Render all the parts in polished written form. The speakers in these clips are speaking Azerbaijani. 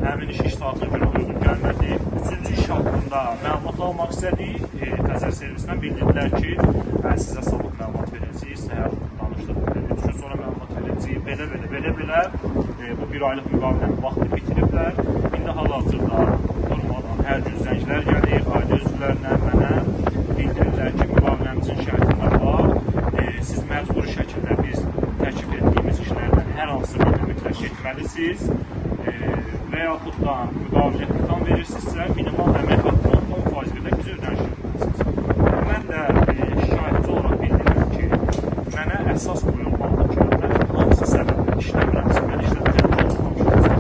həmin iş saatına görə uyğun gəlmədi. 3-cü iş haqqında məlumat almaq istədik. Təzər servisindən bildirdilər ki, sizə sabah məlumat verəcəyik, səhər danışdıq, 3 gün sonra məlumat verəcəyik, belə bu bir aylıq müqavilənin vaxtı bitiriblər. İndi hal-hazırda durmadan hər gün zənglər gəlir, ailə üzvlərinə, mənə bildirirlər ki, müqaviləmizin şərtində var. Siz məcburi şəkildə biz təklif etdiyimiz işlərdən hər hansı birini mütləq etməlisiniz və yaxud da müqavilə xitam verirsinizsə, minimal əmək haqqının 10% qədər biz ödəniş etməlisiniz. Mən də şikayətçi olaraq bildirirəm ki, mənə əsas buyurulmalıdır ki, mən hansı səbəblə işləmirəmsə, mən işləməklə olmamışam.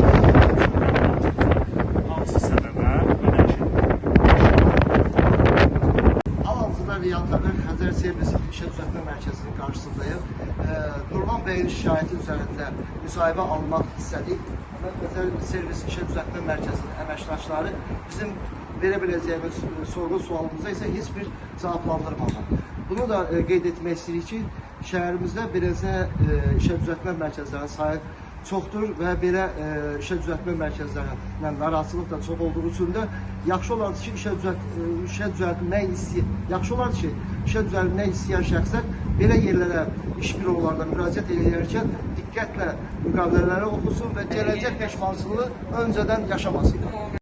Hansı səbəbə ödəniş etməlisiniz. Hal-hazırda Riyadlıların Xəzər Servis İşə Düzəltmə Mərkəzinin qarşısındayım. Nurman Bəyin şikayəti üzərində müsahibə almaq istədik. Xəzər Servis İşə Düzəltmə Mərkəzinin əməkdaşları bizim verə biləcəyimiz sorğu sualımıza isə heç bir cavablandırmadı. Bunu da qeyd etmək istəyirik ki, şəhərimizdə beləncə işə düzəltmə mərkəzlərinin sayı çoxdur və belə işə düzəltmə mərkəzlərindən narahatçılıq da çox olduğu üçün də yaxşı olardı ki, işə düzəltmək istəyən şəxslər belə yerlərə, iş bürolarına müraciət edərkən diqqətlə müqavilələri oxusun və gələcək peşmançılığı öncədən yaşamasın.